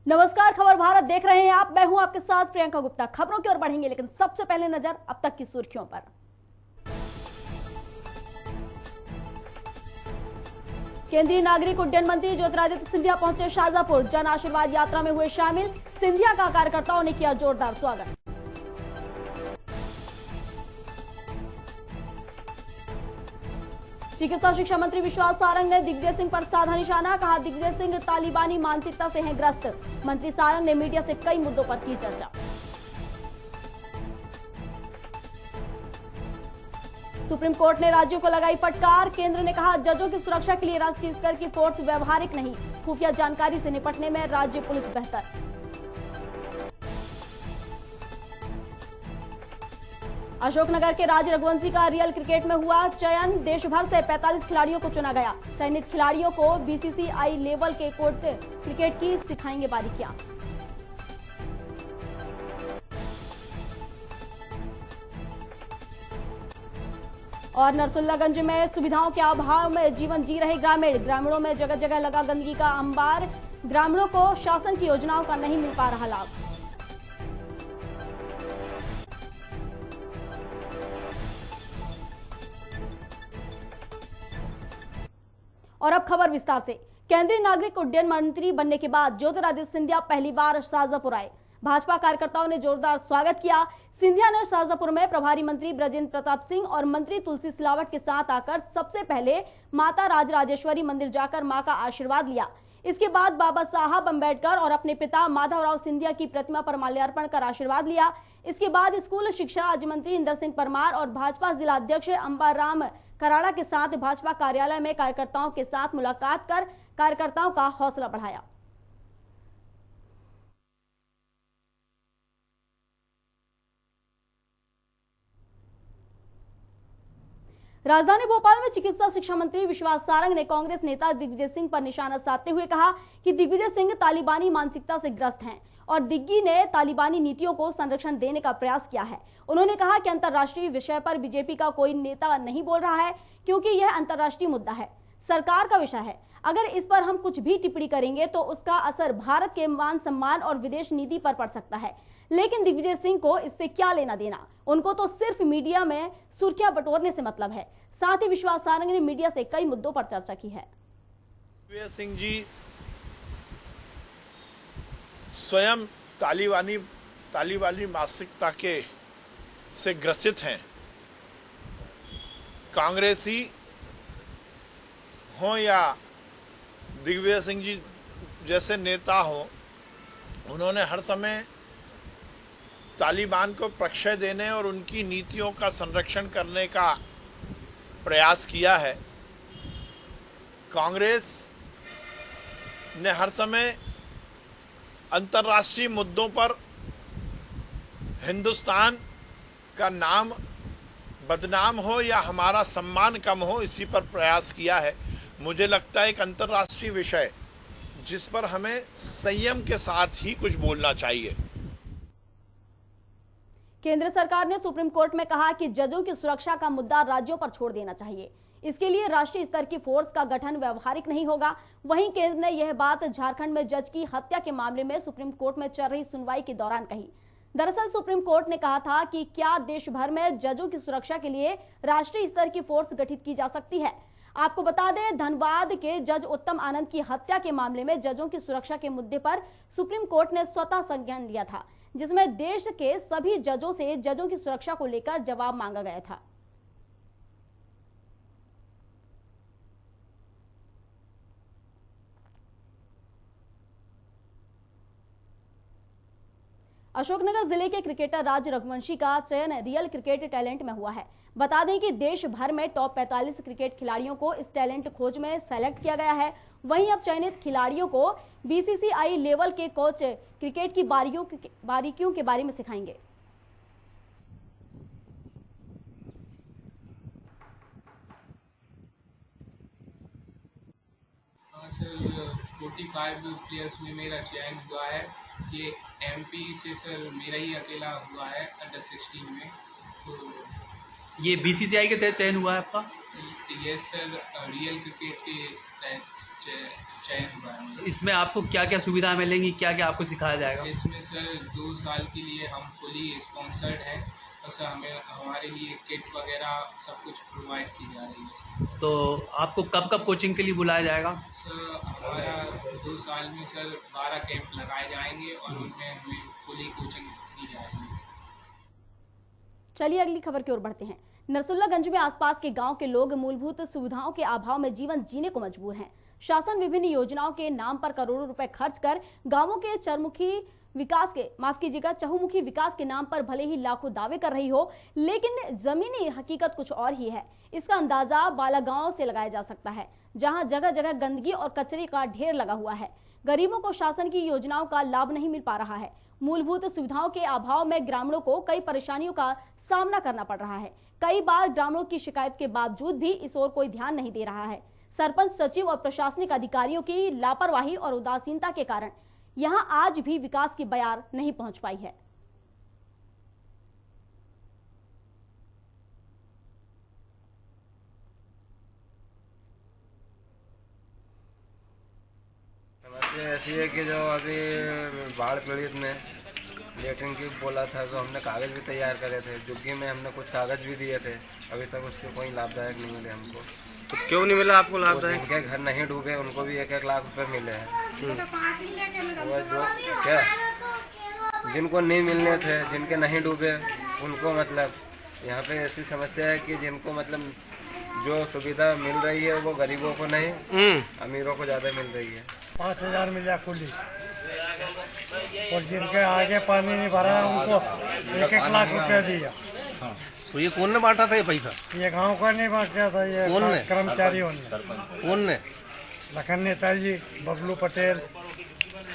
नमस्कार, खबर भारत देख रहे हैं आप। मैं हूं आपके साथ प्रियंका गुप्ता। खबरों की ओर बढ़ेंगे, लेकिन सबसे पहले नजर अब तक की सुर्खियों पर। केंद्रीय नागरिक उड्डयन मंत्री ज्योतिरादित्य सिंधिया पहुंचे शाहजहांपुर। जन आशीर्वाद यात्रा में हुए शामिल। सिंधिया का कार्यकर्ताओं ने किया जोरदार स्वागत। चिकित्सा शिक्षा मंत्री विश्वास सारंग ने दिग्विजय सिंह पर साधा निशाना। कहा, दिग्विजय सिंह तालिबानी मानसिकता से हैं ग्रस्त। मंत्री सारंग ने मीडिया से कई मुद्दों पर की चर्चा। सुप्रीम कोर्ट ने राज्यों को लगाई फटकार। केंद्र ने कहा, जजों की सुरक्षा के लिए राष्ट्रीय स्तर की फोर्स व्यवहारिक नहीं। खुफिया जानकारी से निपटने में राज्य पुलिस बेहतर। अशोकनगर के राज रघुवंशी का रियल क्रिकेट में हुआ चयन। देश भर से 45 खिलाड़ियों को चुना गया। चयनित खिलाड़ियों को बीसीसीआई लेवल के कोर्ट क्रिकेट की सिखाएंगे बारीकियां। और नरसुल्लागंज में सुविधाओं के अभाव में जीवन जी रहे ग्रामीणों में जगह जगह लगा गंदगी का अंबार। ग्रामीणों को शासन की योजनाओं का नहीं मिल पा रहा लाभ। और अब खबर विस्तार से। केंद्रीय नागरिक उड्डयन मंत्री बनने के बाद ज्योतिरादित्य सिंधिया पहली बार शाहजहांपुर आए। भाजपा कार्यकर्ताओं ने जोरदार स्वागत किया। सिंधिया ने शाहजहांपुर में प्रभारी मंत्री ब्रजेंद्र प्रताप सिंह और मंत्री तुलसी सिलावट के साथ आकर सबसे पहले माता राजराजेश्वरी मंदिर जाकर मां का आशीर्वाद लिया। इसके बाद बाबा साहब अंबेडकर और अपने पिता माधवराव सिंधिया की प्रतिमा पर माल्यार्पण कर आशीर्वाद लिया। इसके बाद स्कूल शिक्षा राज्य मंत्री इंदर सिंह परमार और भाजपा जिला अध्यक्ष अंबाराम कराड़ा के साथ भाजपा कार्यालय में कार्यकर्ताओं के साथ मुलाकात कर कार्यकर्ताओं का हौसला बढ़ाया। राजधानी भोपाल में चिकित्सा शिक्षा मंत्री विश्वास सारंग ने कांग्रेस नेता दिग्विजय सिंह पर निशाना साधते हुए कहा कि दिग्विजय सिंह तालिबानी मानसिकता से ग्रस्त हैं और दिग्गी ने तालिबानी नीतियों को संरक्षण देने का प्रयास किया है। उन्होंने कहा कि अंतर्राष्ट्रीय विषय पर बीजेपी का कोई नेता नहीं बोल रहा है, क्योंकि यह अंतर्राष्ट्रीय मुद्दा है, सरकार का विषय है। अगर इस पर हम कुछ भी टिप्पणी करेंगे तो उसका असर भारत के मान सम्मान और विदेश नीति पर पड़ सकता है। लेकिन दिग्विजय सिंह को इससे क्या लेना देना, उनको तो सिर्फ मीडिया में सुर्खियां बटोरने से मतलब है। साथ ही विश्वास सारंग ने मीडिया से कई मुद्दों पर चर्चा की है। दिग्विजय सिंह जी स्वयं तालिबानी मानसिकता के से ग्रसित हैं। कांग्रेसी हों या दिग्विजय सिंह जी जैसे नेता हों, उन्होंने हर समय तालिबान को प्रश्रय देने और उनकी नीतियों का संरक्षण करने का प्रयास किया है। कांग्रेस ने हर समय अंतर्राष्ट्रीय मुद्दों पर हिंदुस्तान का नाम बदनाम हो या हमारा सम्मान कम हो, इसी पर प्रयास किया है। मुझे लगता है एक अंतर्राष्ट्रीय विषय जिस पर हमें संयम के साथ ही कुछ बोलना चाहिए। केंद्र सरकार ने सुप्रीम कोर्ट में कहा कि जजों की सुरक्षा का मुद्दा राज्यों पर छोड़ देना चाहिए। इसके लिए राष्ट्रीय स्तर की फोर्स का गठन व्यवहारिक नहीं होगा। वहीं केंद्र ने यह बात झारखंड में जज की हत्या के मामले में सुप्रीम कोर्ट में चल रही सुनवाई के दौरान कही। दरअसल सुप्रीम कोर्ट ने कहा था कि क्या देश भर में जजों की सुरक्षा के लिए राष्ट्रीय स्तर की फोर्स गठित की जा सकती है। आपको बता दें, धनबाद के जज उत्तम आनंद की हत्या के मामले में जजों की सुरक्षा के मुद्दे पर सुप्रीम कोर्ट ने स्वतः संज्ञान लिया था, जिसमें देश के सभी जजों से जजों की सुरक्षा को लेकर जवाब मांगा गया था। अशोकनगर जिले के क्रिकेटर राज रघुवंशी का चयन रियल क्रिकेट टैलेंट में हुआ है। बता दें कि देश भर में टॉप 45 क्रिकेट खिलाड़ियों को इस टैलेंट खोज में सेलेक्ट किया गया है। वहीं अब चयनित खिलाड़ियों को बीसीसीआई लेवल के कोच क्रिकेट की बारीकियों के बारे में सिखाएंगे। सर 45 प्लेयर्स में मेरा चयन हुआ है। ये एमपी से सर मेरा ही अकेला हुआ है अंडर 16 में। तो ये बीसीसीआई के तहत चयन हुआ है आपका? यस सर, रियल क्रिकेट के तहत चयन हुआ है। इसमें आपको क्या क्या सुविधा मिलेंगी, क्या क्या आपको सिखाया जाएगा? इसमें सर 2 साल के लिए हम फुली स्पॉन्सर्ड हैं और सर हमारे लिए किट वगैरह सब कुछ प्रोवाइड की जा रही है। तो आपको कब कब कोचिंग के लिए बुलाया जाएगा? सर हमारा 2 साल में सर 12 कैंप लगाए जाएंगे और उनमें हमें फुली कोचिंग दी जाएगी। चलिए अगली खबर की ओर बढ़ते हैं। नरसुल्लागंज में आसपास के गांव के लोग मूलभूत सुविधाओं के अभाव में जीवन जीने को मजबूर हैं। शासन विभिन्न योजनाओं के नाम पर करोड़ों रुपए खर्च कर गांवों के चहुमुखी विकास के नाम पर भले ही लाखों दावे कर रही हो, लेकिन जमीनी हकीकत कुछ और ही है। इसका अंदाजा बालागांव से लगाया जा सकता है, जहां जगह जगह गंदगी और कचरे का ढेर लगा हुआ है। गरीबों को शासन की योजनाओं का लाभ नहीं मिल पा रहा है। मूलभूत सुविधाओं के अभाव में ग्रामीणों को कई परेशानियों का सामना करना पड़ रहा है। कई बार ग्रामीणों की शिकायत के बावजूद भी इस ओर कोई ध्यान नहीं दे रहा है। सरपंच, सचिव और प्रशासनिक अधिकारियों की लापरवाही और उदासीनता के कारण यहां आज भी विकास की बयार नहीं पहुंच पाई है। समस्या ऐसी है कि जो अभी बाढ़ पीड़ित ने लेटरिन की बोला था, तो हमने कागज़ भी तैयार करे थे। जुग्गी में हमने कुछ कागज़ भी दिए थे, अभी तक उसके कोई लाभदायक नहीं मिले हमको। तो क्यों नहीं मिला आपको लाभदायक? जिनके घर नहीं डूबे उनको भी 1-1 लाख रुपए मिले हैं। वो जो क्या जिनको नहीं मिलने थे, जिनके नहीं डूबे उनको मतलब यहाँ पे ऐसी समस्या है कि जिनको मतलब जो सुविधा मिल रही है वो गरीबों को नहीं, अमीरों को ज़्यादा मिल रही है। 5,000 मिला कुली, और जिनके आगे पानी नहीं भरा उनको 1-1 लाख रुपया दिया। तो ये कौन ने बांटा था ये पैसा? ये गांव का नहीं बांटा था, ये कौन ने? कर्मचारियों ने। कौन ने? लखन नेताजी, बबलू पटेल,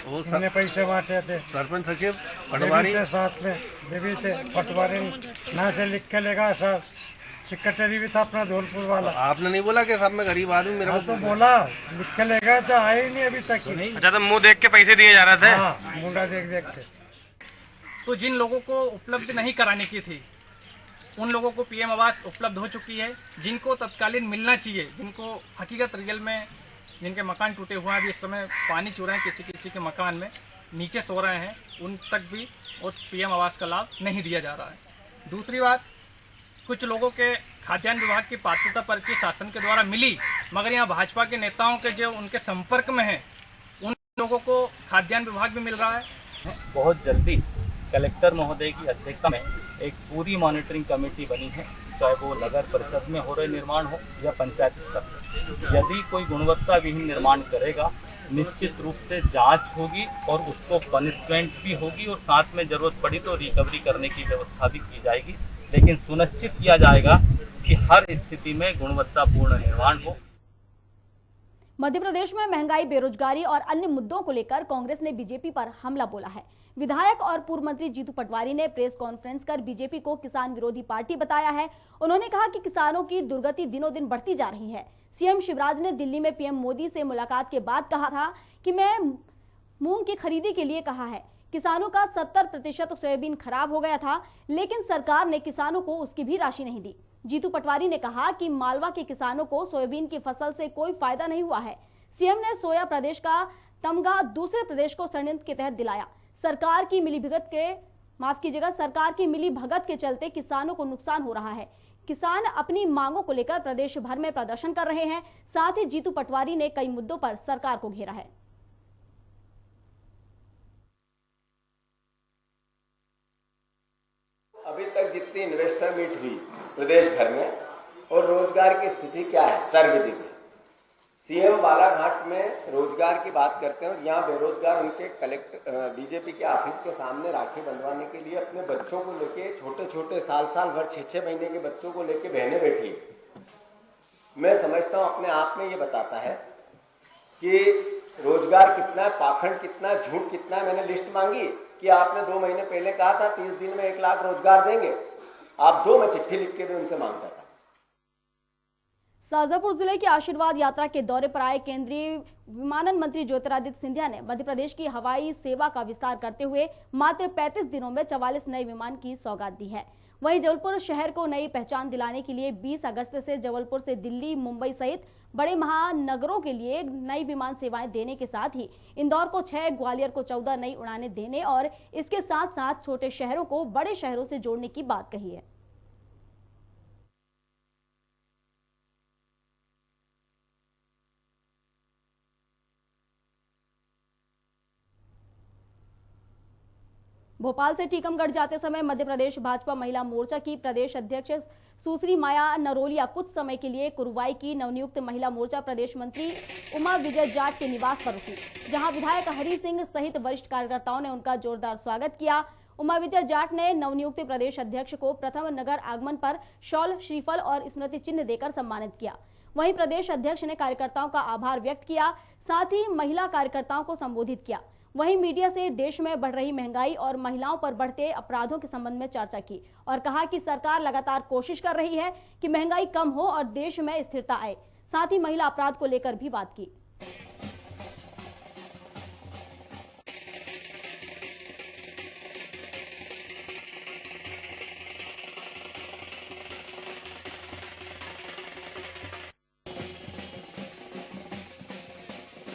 वो उन्होंने पैसे बांटे थे। सरपंच, सचिव, ये पटवारी भी थे साथ में, ये भी थे पटवारी। ना से लिख के लेगा सर, सेक्रेटरी भी था अपना धौलपुर वाला। आपने नहीं बोला कि साहब मैं गरीब आदमी, मेरे हाँ को तो बोला, लिख के ले गए तो आए ही नहीं अभी तक। अच्छा, तो मुंह देख के पैसे दिए जा रहे थे? हाँ, मुंडा देख देख के। तो जिन लोगों को उपलब्ध नहीं कराने की थी उन लोगों को पीएम आवास उपलब्ध हो चुकी है। जिनको तत्कालीन मिलना चाहिए, जिनको हकीकत रियल में जिनके मकान टूटे हुए हैं, अभी इस समय पानी चू रहे हैं, किसी के मकान में नीचे सो रहे हैं, उन तक भी उस पीएम आवास का लाभ नहीं दिया जा रहा है। दूसरी बात, कुछ लोगों के खाद्यान्न विभाग की पात्रता पर्ची शासन के द्वारा मिली, मगर यहाँ भाजपा के नेताओं के जो उनके संपर्क में हैं उन लोगों को खाद्यान्न विभाग भी मिल रहा है। बहुत जल्दी कलेक्टर महोदय की अध्यक्षता में एक पूरी मॉनिटरिंग कमेटी बनी है, चाहे वो नगर परिषद में हो रहे निर्माण हो या पंचायत स्तर पर। यदि कोई गुणवत्ता विहीन निर्माण करेगा, निश्चित रूप से जांच होगी और उसको पनिशमेंट भी होगी, और साथ में जरूरत पड़ी तो रिकवरी करने की व्यवस्था भी की जाएगी। लेकिन सुनिश्चित किया जाएगा कि हर स्थिति में गुणवत्तापूर्ण निर्माण हो। मध्य प्रदेश में महंगाई, बेरोजगारी और अन्य मुद्दों को लेकर कांग्रेस ने बीजेपी पर हमला बोला है। विधायक और पूर्व मंत्री जीतू पटवारी ने प्रेस कॉन्फ्रेंस कर बीजेपी को किसान विरोधी पार्टी बताया है। उन्होंने कहा कि किसानों की दुर्गति दिनों दिन बढ़ती जा रही है। सीएम शिवराज ने दिल्ली में पीएम मोदी से मुलाकात के बाद कहा था कि मैं मूंग की खरीदी के लिए कहा है। किसानों का 70% सोयाबीन खराब हो गया था, लेकिन सरकार ने किसानों को उसकी भी राशि नहीं दी। जीतू पटवारी ने कहा कि मालवा के किसानों को सोयाबीन की फसल से कोई फायदा नहीं हुआ है। सीएम ने सोया प्रदेश का तमगा दूसरे प्रदेश को षड्यंत्र के तहत दिलाया। सरकार की मिली भगत के चलते किसानों को नुकसान हो रहा है। किसान अपनी मांगों को लेकर प्रदेश भर में प्रदर्शन कर रहे हैं। साथ ही जीतू पटवारी ने कई मुद्दों पर सरकार को घेरा है। अभी तक जितनी इन्वेस्टर मीट हुई प्रदेश भर में और रोजगार की स्थिति क्या है, सर्वविदित है। सीएम बालाघाट में रोजगार की बात करते हैं और यहाँ बेरोजगार उनके बीजेपी के ऑफिस के सामने राखी बंधवाने के लिए अपने बच्चों को लेके, छोटे छोटे साल भर 6-6 महीने के बच्चों को लेके बहनें बैठी है। मैं समझता हूँ अपने आप में ये बताता है कि रोजगार कितना है, पाखंड कितना है, झूठ कितना है। मैंने लिस्ट मांगी कि आपने 2 महीने पहले कहा था 30 दिन में 1 लाख रोजगार देंगे, आप 2 में चिट्ठी लिख के भी उनसे मांग कर रहा हूं। शाजापुर जिले की आशीर्वाद यात्रा के दौरे पर आए केंद्रीय विमानन मंत्री ज्योतिरादित्य सिंधिया ने मध्य प्रदेश की हवाई सेवा का विस्तार करते हुए मात्र 35 दिनों में 44 नए विमान की सौगात दी है। वहीं जबलपुर शहर को नई पहचान दिलाने के लिए 20 अगस्त से जबलपुर से दिल्ली, मुंबई सहित बड़े महानगरों के लिए नई विमान सेवाएं देने के साथ ही इंदौर को 6, ग्वालियर को 14 नई उड़ानें देने और इसके साथ साथ छोटे शहरों को बड़े शहरों से जोड़ने की बात कही है। भोपाल से टीकमगढ़ जाते समय मध्य प्रदेश भाजपा महिला मोर्चा की प्रदेश अध्यक्ष सुश्री माया नरोलिया कुछ समय के लिए कुरुवाई की नवनियुक्त महिला मोर्चा प्रदेश मंत्री उमा विजय जाट के निवास पर रुकी, जहां विधायक हरि सिंह सहित वरिष्ठ कार्यकर्ताओं ने उनका जोरदार स्वागत किया। उमा विजय जाट ने नवनियुक्त प्रदेश अध्यक्ष को प्रथम नगर आगमन पर शॉल, श्रीफल और स्मृति चिन्ह देकर सम्मानित किया। वहीं प्रदेश अध्यक्ष ने कार्यकर्ताओं का आभार व्यक्त किया, साथ ही महिला कार्यकर्ताओं को संबोधित किया। वहीं मीडिया से देश में बढ़ रही महंगाई और महिलाओं पर बढ़ते अपराधों के संबंध में चर्चा की और कहा कि सरकार लगातार कोशिश कर रही है कि महंगाई कम हो और देश में स्थिरता आए। साथ ही महिला अपराध को लेकर भी बात की।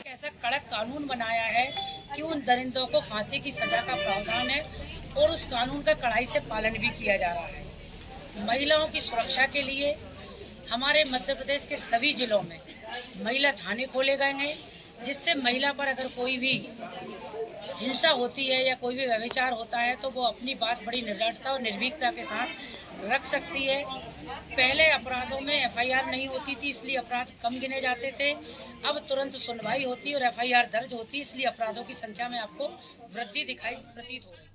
ऐसा कड़क कानून बनाया है कि उन दरिंदों को फांसी की सजा का प्रावधान है और उस कानून का कड़ाई से पालन भी किया जा रहा है। महिलाओं की सुरक्षा के लिए हमारे मध्य प्रदेश के सभी जिलों में महिला थाने खोले गए हैं, जिससे महिला पर अगर कोई भी हिंसा होती है या कोई भी व्यभिचार होता है तो वो अपनी बात बड़ी निर्भीकता और निर्भीकता के साथ रख सकती है। पहले अपराधों में एफआईआर नहीं होती थी, इसलिए अपराध कम गिने जाते थे। अब तुरंत सुनवाई होती है और एफआईआर दर्ज होती है, इसलिए अपराधों की संख्या में आपको वृद्धि दिखाई प्रतीत हो रही है।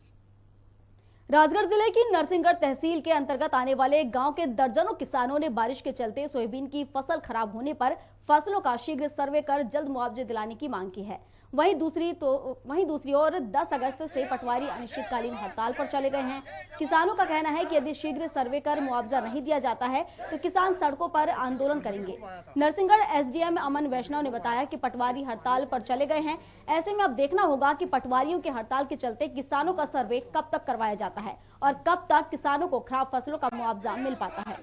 राजगढ़ जिले की नरसिंहगढ़ तहसील के अंतर्गत आने वाले गांव के दर्जनों किसानों ने बारिश के चलते सोयाबीन की फसल खराब होने पर फसलों का शीघ्र सर्वे कर जल्द मुआवजे दिलाने की मांग की है। वहीं दूसरी ओर 10 अगस्त से पटवारी अनिश्चितकालीन हड़ताल पर चले गए हैं। किसानों का कहना है कि यदि शीघ्र सर्वे कर मुआवजा नहीं दिया जाता है तो किसान सड़कों पर आंदोलन करेंगे। नरसिंहगढ़ एसडीएम अमन वैष्णव ने बताया कि पटवारी हड़ताल पर चले गए हैं। ऐसे में अब देखना होगा कि पटवारियों के हड़ताल के चलते किसानों का सर्वे कब तक करवाया जाता है और कब तक किसानों को खराब फसलों का मुआवजा मिल पाता है।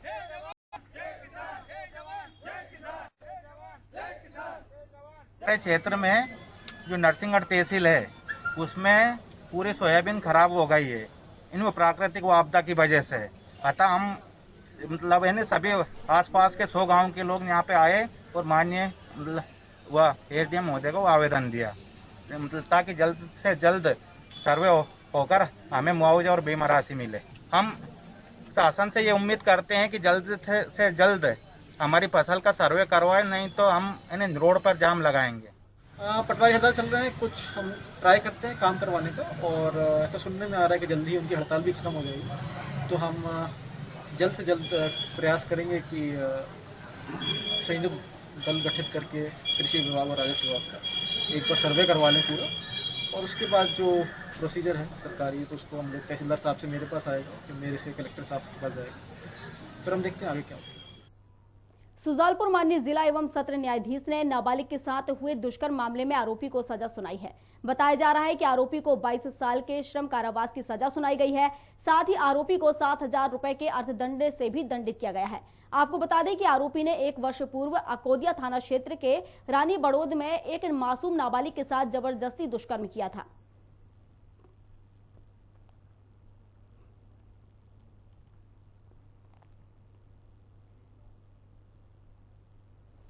क्षेत्र में जो नरसिंहगढ़ तहसील है उसमें पूरी सोयाबीन खराब हो गई है इन प्राकृतिक आपदा की वजह से। अतः हम मतलब है सभी आसपास के 100 गांव के लोग यहाँ पे आए और माननीय वह एसडीएम महोदय को आवेदन दिया ताकि जल्द से जल्द सर्वे होकर हमें मुआवजा और बीमा राशि मिले। हम शासन से ये उम्मीद करते हैं कि जल्द से जल्द हमारी फसल का सर्वे करवाए, नहीं तो हम इन्हें रोड पर जाम लगाएंगे। पटवारी हड़ताल चल रहे हैं, कुछ हम ट्राई करते हैं काम करवाने का और ऐसा सुनने में आ रहा है कि जल्दी ही उनकी हड़ताल भी खत्म हो जाएगी। तो हम जल्द से जल्द प्रयास करेंगे कि संयुक्त दल गठित करके कृषि विभाग और राजस्व विभाग का एक बार सर्वे करवा लें पूरा, और उसके बाद जो प्रोसीजर है सरकारी तो उसको हम लोग तहसीलदार साहब से मेरे पास आएगा, फिर मेरे से कलेक्टर साहब के पास जाएगा, फिर हम देखते हैं आगे क्या होता है। सुजालपुर माननीय जिला एवं सत्र न्यायाधीश ने नाबालिग के साथ हुए दुष्कर्म मामले में आरोपी को सजा सुनाई है। बताया जा रहा है कि आरोपी को 22 साल के श्रम कारावास की सजा सुनाई गई है। साथ ही आरोपी को 7,000 रुपए के अर्थदंड से भी दंडित किया गया है। आपको बता दें कि आरोपी ने 1 वर्ष पूर्व अकोदिया थाना क्षेत्र के रानी बड़ौद में एक मासूम नाबालिग के साथ जबरदस्ती दुष्कर्म किया था।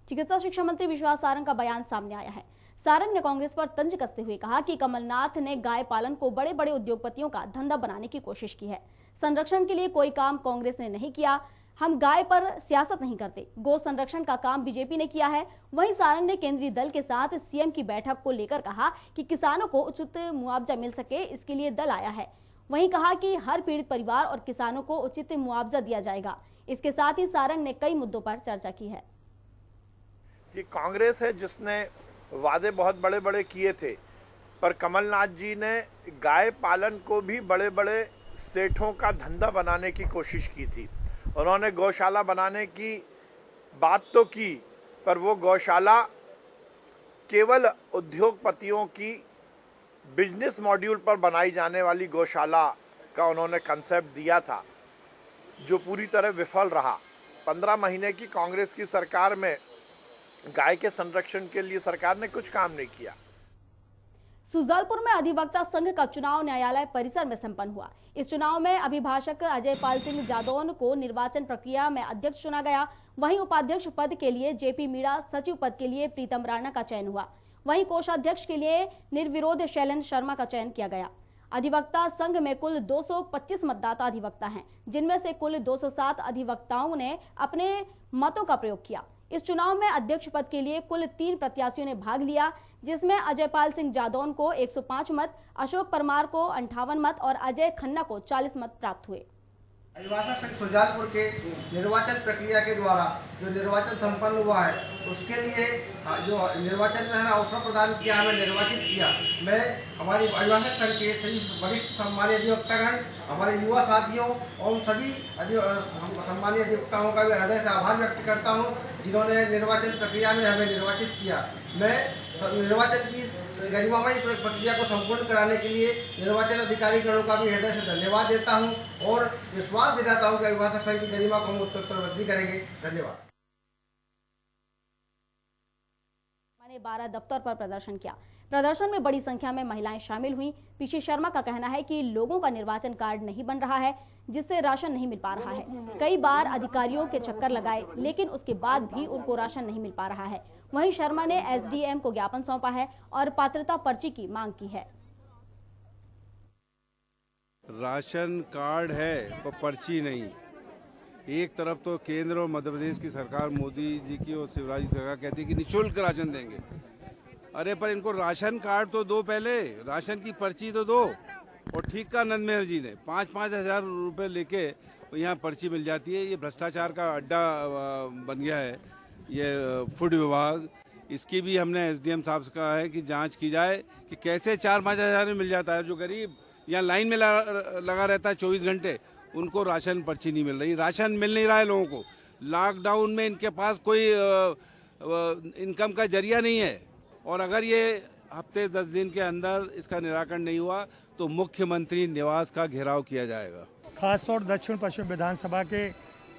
चिकित्सा शिक्षा मंत्री विश्वास सारंग का बयान सामने आया है। सारंग ने कांग्रेस पर तंज कसते हुए कहा कि कमलनाथ ने गाय पालन को बड़े बड़े उद्योगपतियों का धंधा बनाने की कोशिश की है। संरक्षण के लिए कोई काम कांग्रेस ने नहीं किया। हम गाय पर सियासत नहीं करते। गौ संरक्षण का काम बीजेपी ने किया है। वहीं सारंग ने केंद्रीय दल के साथ सीएम की बैठक को लेकर कहा कि किसानों को उचित मुआवजा मिल सके, इसके लिए दल आया है। वहीं कहा कि हर पीड़ित परिवार और किसानों को उचित मुआवजा दिया जाएगा। इसके साथ ही सारंग ने कई मुद्दों पर चर्चा की है। ये कांग्रेस है जिसने वादे बहुत बड़े बड़े किए थे, पर कमलनाथ जी ने गाय पालन को भी बड़े बड़े सेठों का धंधा बनाने की कोशिश की थी। उन्होंने गौशाला बनाने की बात तो की, पर वो गौशाला केवल उद्योगपतियों की बिजनेस मॉड्यूल पर बनाई जाने वाली गौशाला का उन्होंने कंसेप्ट दिया था। जो पूरी तरह विफल रहा। 15 महीने की कांग्रेस की सरकार में गाय के संरक्षण के लिए सरकार ने कुछ काम नहीं किया। सुजालपुर में अधिवक्ता संघ का चुनाव न्यायालय परिसर में संपन्न हुआ। इस चुनाव में अभिभाषक अजय पाल सिंह जादौन को निर्वाचन प्रक्रिया में अध्यक्ष चुना गया। वहीं उपाध्यक्ष पद के लिए जेपी मीणा, सचिव पद के लिए प्रीतम राणा का चयन हुआ। वहीं कोषाध्यक्ष के लिए निर्विरोध शैलेंद्र शर्मा का चयन किया गया। अधिवक्ता संघ में कुल 225 मतदाता अधिवक्ता हैं, जिनमें से कुल 207 अधिवक्ताओं ने अपने मतों का प्रयोग किया। इस चुनाव में अध्यक्ष पद के लिए कुल 3 प्रत्याशियों ने भाग लिया, जिसमें अजय पाल सिंह जादौन को 105 मत, अशोक परमार को 58 मत और अजय खन्ना को 40 मत प्राप्त हुए। अभिभाषक संघ सुजालपुर के निर्वाचन प्रक्रिया के द्वारा जो निर्वाचन संपन्न हुआ है, उसके लिए जो निर्वाचन में हमें अवसर प्रदान किया, हमें निर्वाचित किया। मैं हमारी अभिभाषक संघ के सभी वरिष्ठ सम्मानीय अधिवक्तागण, हमारे युवा साथियों और सभी सम्मानीय अधिवक्ताओं का भी हृदय से आभार व्यक्त करता हूं, जिन्होंने निर्वाचन प्रक्रिया में हमें निर्वाचित किया। मैं निर्वाचन की गरिमामय प्रक्रिया को संपूर्ण कराने के लिए निर्वाचन अधिकारी गणों का भी हृदय से धन्यवाद देता हूं और विश्वास दिलाता हूं कि अभिभाषक संघ की गरिमा को हम उत्तरोत्तर वृद्धि करेंगे। धन्यवाद। मैंने 12 दफ्तर पर प्रदर्शन किया। प्रदर्शन में बड़ी संख्या में महिलाएं शामिल हुईं। पीसी शर्मा का कहना है कि लोगों का निर्वाचन कार्ड नहीं बन रहा है, जिससे राशन नहीं मिल पा रहा है। कई बार अधिकारियों के चक्कर लगाए, लेकिन उसके बाद भी उनको राशन नहीं मिल पा रहा है। वहीं शर्मा ने एसडीएम को ज्ञापन सौंपा है और पात्रता पर्ची की मांग की है। राशन कार्ड है पर पर्ची नहीं। एक तरफ तो केंद्र और मध्य प्रदेश की सरकार, मोदी जी की और शिवराज जी सरकार कहती है कि निःशुल्क राशन देंगे। अरे पर इनको राशन कार्ड तो दो, पहले राशन की पर्ची तो दो। और ठीक का नंद मेहर जी ने 5-5 हज़ार रुपये लेके यहाँ पर्ची मिल जाती है। ये भ्रष्टाचार का अड्डा बन गया है ये फूड विभाग। इसकी भी हमने एसडीएम साहब से कहा है कि जांच की जाए कि कैसे 4-5 हज़ार में मिल जाता है। जो गरीब यहाँ लाइन में लगा रहता है 24 घंटे, उनको राशन पर्ची नहीं मिल रही, राशन मिल नहीं रहा है लोगों को। लॉकडाउन में इनके पास कोई इनकम का जरिया नहीं है और अगर ये हफ्ते 10 दिन के अंदर इसका निराकरण नहीं हुआ तो मुख्यमंत्री निवास का घेराव किया जाएगा। खासतौर दक्षिण पश्चिम विधानसभा के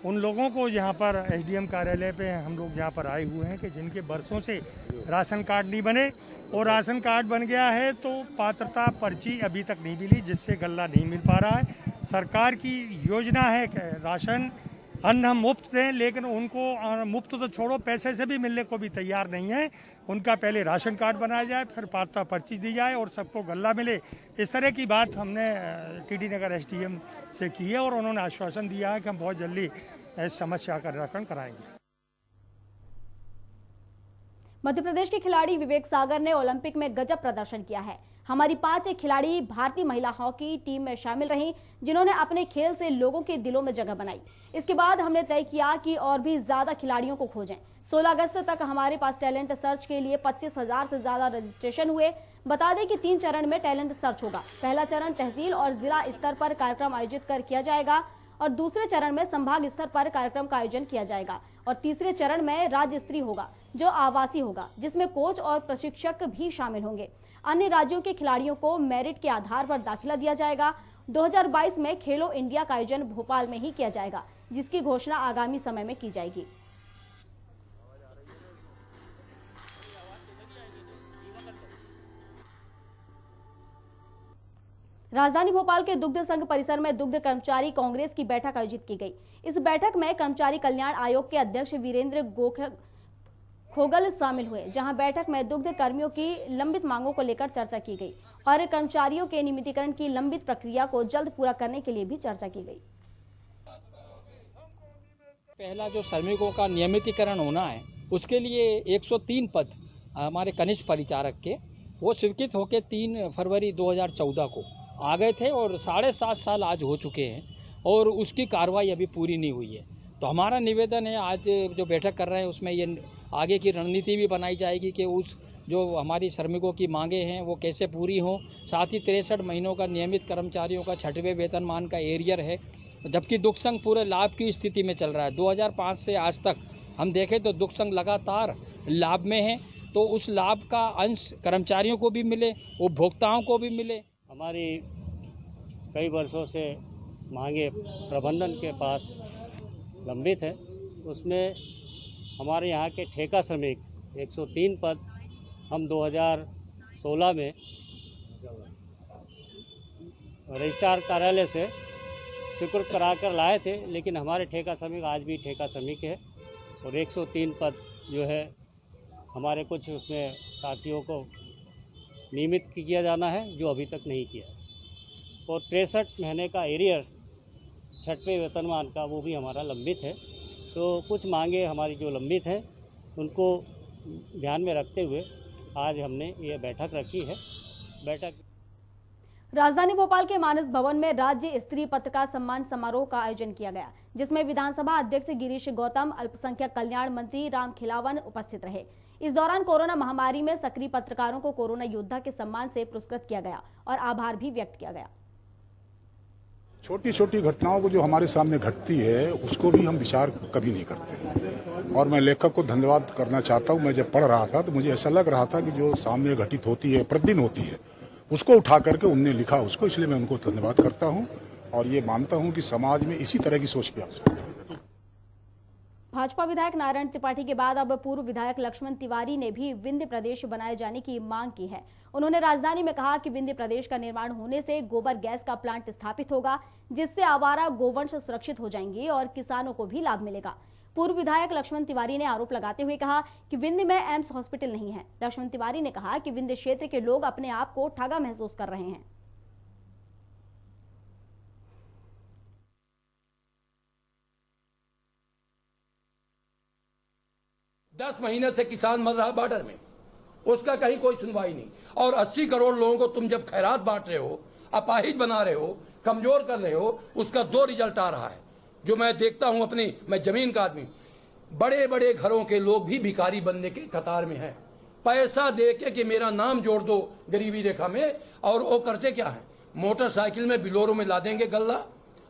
उन लोगों को यहाँ पर एसडीएम कार्यालय पे हम लोग यहाँ पर आए हुए हैं कि जिनके बरसों से राशन कार्ड नहीं बने और राशन कार्ड बन गया है तो पात्रता पर्ची अभी तक नहीं मिली, जिससे गल्ला नहीं मिल पा रहा है। सरकार की योजना है कि राशन अन्न हम मुफ्त दें, लेकिन उनको मुफ्त तो छोड़ो, पैसे से भी मिलने को भी तैयार नहीं है। उनका पहले राशन कार्ड बनाया जाए, फिर पात्रता पर्ची दी जाए और सबको गल्ला मिले। इस तरह की बात हमने टीटी नगर एसडीएम से की है और उन्होंने आश्वासन दिया है कि हम बहुत जल्दी इस समस्या का निराकरण कराएंगे। मध्य प्रदेश के खिलाड़ी विवेक सागर ने ओलंपिक में गजब प्रदर्शन किया है। हमारी 5 खिलाड़ी भारतीय महिला हॉकी टीम में शामिल रहीं, जिन्होंने अपने खेल से लोगों के दिलों में जगह बनाई। इसके बाद हमने तय किया कि और भी ज्यादा खिलाड़ियों को खोजें। 16 अगस्त तक हमारे पास टैलेंट सर्च के लिए 25,000 से ज्यादा रजिस्ट्रेशन हुए। बता दें कि 3 चरण में टैलेंट सर्च होगा। पहला चरण तहसील और जिला स्तर पर कार्यक्रम आयोजित कर किया जाएगा और दूसरे चरण में संभाग स्तर पर कार्यक्रम का आयोजन किया जाएगा और तीसरे चरण में राज्य स्तरीय होगा, जो आवासीय होगा, जिसमें कोच और प्रशिक्षक भी शामिल होंगे। अन्य राज्यों के खिलाड़ियों को मेरिट के आधार पर दाखिला दिया जाएगा। 2022 में खेलो इंडिया का आयोजन भोपाल में ही किया जाएगा, जिसकी घोषणा आगामी समय में की जाएगी। राजधानी भोपाल के दुग्ध संघ परिसर में दुग्ध कर्मचारी कांग्रेस की बैठक आयोजित की गई। इस बैठक में कर्मचारी कल्याण आयोग के अध्यक्ष वीरेंद्र खोगल शामिल हुए, जहां बैठक में दुग्ध कर्मियों की लंबित मांगों को लेकर चर्चा की गई और कर्मचारियों के नियमितीकरण की लंबित प्रक्रिया को जल्द पूरा करने के लिए भी चर्चा की गई। पहला जो श्रमिकों का नियमितीकरण होना है, उसके लिए 103 पद हमारे कनिष्ठ परिचारक के वो स्वीकृत होकर 3 फरवरी 2014 को आ गए थे और 7.5 साल आज हो चुके हैं और उसकी कार्रवाई अभी पूरी नहीं हुई है। तो हमारा निवेदन है, आज जो बैठक कर रहे हैं उसमें ये आगे की रणनीति भी बनाई जाएगी कि उस जो हमारी श्रमिकों की मांगे हैं वो कैसे पूरी हों। साथ ही 63 महीनों का नियमित कर्मचारियों का 6वें वेतनमान का एरियर है, जबकि दुग्ध संघ पूरे लाभ की स्थिति में चल रहा है। 2005 से आज तक हम देखें तो दुग्ध संघ लगातार लाभ में है, तो उस लाभ का अंश कर्मचारियों को भी मिले, उपभोक्ताओं को भी मिले। हमारी कई वर्षों से मांगे प्रबंधन के पास लंबित है, उसमें हमारे यहाँ के ठेका श्रमिक 103 पद हम 2016 में रजिस्ट्रार कार्यालय से स्वीकृत कराकर लाए थे, लेकिन हमारे ठेका श्रमिक आज भी ठेका श्रमिक है और 103 पद जो है हमारे कुछ उसमें साथियों को नियमित किया जाना है जो अभी तक नहीं किया है, और 63 महीने का एरियर 6वें वेतनमान का वो भी हमारा लंबित है। तो कुछ मांगे हमारी जो लंबित हैं उनको ध्यान में रखते हुए आज हमने ये बैठक रखी है। राजधानी भोपाल के मानस भवन में राज्य स्तरीय पत्रकार सम्मान समारोह का आयोजन किया गया, जिसमें विधानसभा अध्यक्ष गिरीश गौतम, अल्पसंख्यक कल्याण मंत्री राम खिलावन उपस्थित रहे। इस दौरान कोरोना महामारी में सक्रिय पत्रकारों को कोरोना योद्धा के सम्मान से पुरस्कृत किया गया और आभार भी व्यक्त किया गया। छोटी छोटी घटनाओं को जो हमारे सामने घटती है उसको भी हम विचार कभी नहीं करते, और मैं लेखक को धन्यवाद करना चाहता हूं। मैं जब पढ़ रहा था तो मुझे ऐसा लग रहा था कि जो सामने घटित होती है, प्रतिदिन होती है, उसको उठा करके उनने लिखा उसको, इसलिए मैं उनको धन्यवाद करता हूं और ये मानता हूं कि समाज में इसी तरह की सोच की आवश्यकता है। भाजपा विधायक नारायण त्रिपाठी के बाद अब पूर्व विधायक लक्ष्मण तिवारी ने भी विंध्य प्रदेश बनाए जाने की मांग की है। उन्होंने राजधानी में कहा कि विंध्य प्रदेश का निर्माण होने से गोबर गैस का प्लांट स्थापित होगा, जिससे आवारा गोवंश सुरक्षित हो जाएंगे और किसानों को भी लाभ मिलेगा। पूर्व विधायक लक्ष्मण तिवारी ने आरोप लगाते हुए कहा कि विंध्य में एम्स हॉस्पिटल नहीं है। लक्ष्मण तिवारी ने कहा कि विंध्य क्षेत्र के लोग अपने आप को ठगा महसूस कर रहे हैं। दस महीने से किसान मर रहा बॉर्डर में, उसका कहीं कोई सुनवाई नहीं। और 80 करोड़ लोगों को तुम जब खैरात बांट रहे हो, अपाहिज बना रहे हो, कमजोर कर रहे हो, उसका 2 रिजल्ट आ रहा है जो मैं देखता हूं अपनी, मैं जमीन का आदमी। बड़े बड़े घरों के लोग भी भिखारी बनने के कतार में हैं, पैसा दे के कि मेरा नाम जोड़ दो गरीबी रेखा में, और वो करते क्या है, मोटरसाइकिल में बिलोरों में ला देंगे गल्ला,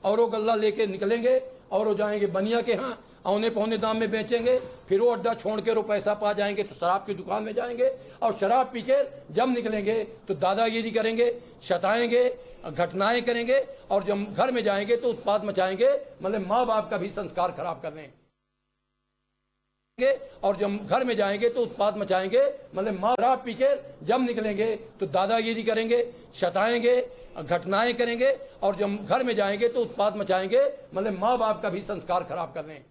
और वो गल्ला लेके निकलेंगे और वो जाएंगे बनिया के यहाँ, औने पौने दाम में बेचेंगे। फिर वो अड्डा छोड़ के वो पैसा पा जाएंगे तो शराब की दुकान में जाएंगे, और शराब पी के जब निकलेंगे तो दादागिरी करेंगे, शताएंगे, घटनाएं करेंगे, और जब घर में जाएंगे तो उत्पात मचाएंगे, मतलब माँ बाप का भी संस्कार खराब कर देंगे। और जब घर में जाएंगे तो उत्पात मचाएंगे, मतलब माँ शराब पी के जब निकलेंगे तो दादागिरी करेंगे, शताएंगे, घटनाएं करेंगे, और जब घर में जाएंगे तो उत्पात मचाएंगे, मतलब माँ बाप का भी संस्कार खराब कर देंगे।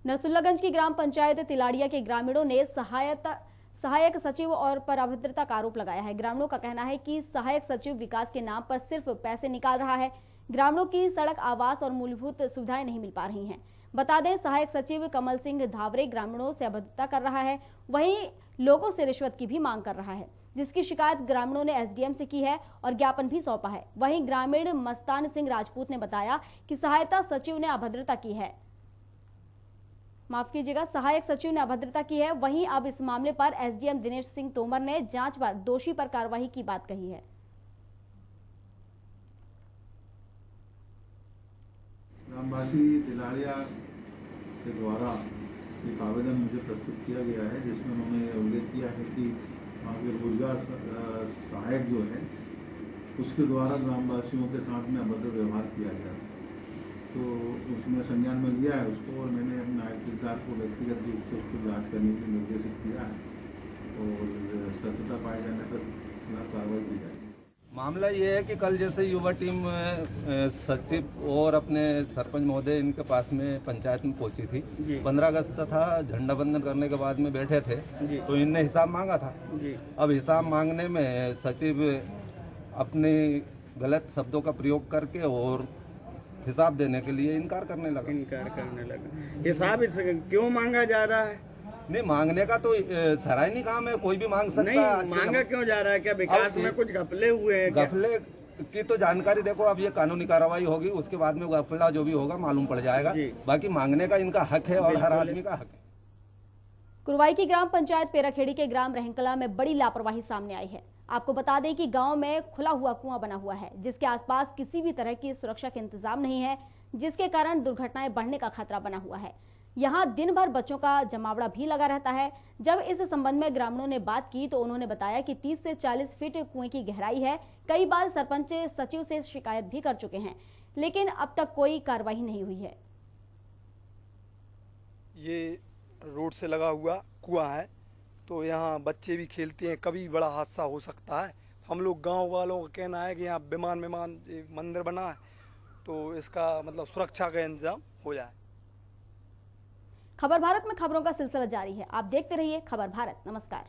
नरसुल्लागंज की ग्राम पंचायत तिलाड़िया के ग्रामीणों ने सहायक सचिव और पर अभद्रता का आरोप लगाया है। ग्रामीणों का कहना है कि सहायक सचिव विकास के नाम पर सिर्फ पैसे निकाल रहा है। ग्रामीणों की सड़क, आवास और मूलभूत सुविधाएं नहीं मिल पा रही हैं। बता दें, सहायक सचिव कमल सिंह धावरे ग्रामीणों से अभद्रता कर रहा है, वहीं लोगों से रिश्वत की भी मांग कर रहा है, जिसकी शिकायत ग्रामीणों ने एसडीएम से की है और ज्ञापन भी सौंपा है। वहीं ग्रामीण मस्तान सिंह राजपूत ने बताया कि सहायता सचिव ने अभद्रता की है, सहायक सचिव ने अभद्रता की है। वहीं अब इस मामले पर एसडीएम दिनेश सिंह तोमर ने जांच पर दोषी पर कार्रवाई की बात कही है। ग्रामवासी तिलाड़िया के द्वारा एक आवेदन मुझे प्रस्तुत किया गया है, जिसमें उन्होंने उल्लेख किया है कि वहाँ के रोजगार सहायक जो है उसके द्वारा ग्रामवासियों के साथ में अभद्र व्यवहार किया गया, तो उसमें संज्ञान में लिया है उसको, और मैंने अपने आयुक्तदार को व्यक्तिगत रूप से उसको जांच करने के लिए निर्देशित किया है, और सत्यता पाए जाने पर कार्रवाई की जाएगी। मामला ये है कि कल जैसे युवा टीम सचिव और अपने सरपंच महोदय इनके पास में पंचायत में पहुंची थी। 15 अगस्त था, झंडा बंदन करने के बाद में बैठे थे, तो इनने हिसाब मांगा था। अब हिसाब मांगने में सचिव अपने गलत शब्दों का प्रयोग करके और हिसाब देने के लिए इनकार करने लगा। हिसाब क्यों मांगा जा रहा है? नहीं, मांगने का तो सराहनीय काम है, कोई भी मांग सकता है। नहीं, मांगा क्यों जा रहा है? क्या विकास में कुछ घपले हुए हैं? घपले की तो जानकारी देखो, अब ये कानूनी कार्रवाई होगी, उसके बाद में घपला जो भी होगा मालूम पड़ जाएगा। बाकी मांगने का इनका हक है और हर आदमी का हक है। कुरवाई की ग्राम पंचायत पेराखेड़ी के ग्राम रहंकला में बड़ी लापरवाही सामने आई है। आपको बता दें कि गांव में खुला हुआ कुआं बना हुआ है, जिसके आसपास किसी भी तरह की सुरक्षा के इंतजाम नहीं है, जिसके कारण दुर्घटनाएं बढ़ने का खतरा बना हुआ है। यहाँ दिन भर बच्चों का जमावड़ा भी लगा रहता है। जब इस संबंध में ग्रामीणों ने बात की तो उन्होंने बताया कि 30 से 40 फीट कुएं की गहराई है। कई बार सरपंच सचिव से शिकायत भी कर चुके हैं, लेकिन अब तक कोई कार्रवाई नहीं हुई है। ये रोड से लगा हुआ कुआं है, तो यहाँ बच्चे भी खेलते हैं, कभी बड़ा हादसा हो सकता है। हम लोग गांव वालों का कहना है कि यहाँ विमान मंदिर बना है, तो इसका मतलब सुरक्षा का इंतजाम हो जाए। खबर भारत में खबरों का सिलसिला जारी है। आप देखते रहिए खबर भारत। नमस्कार।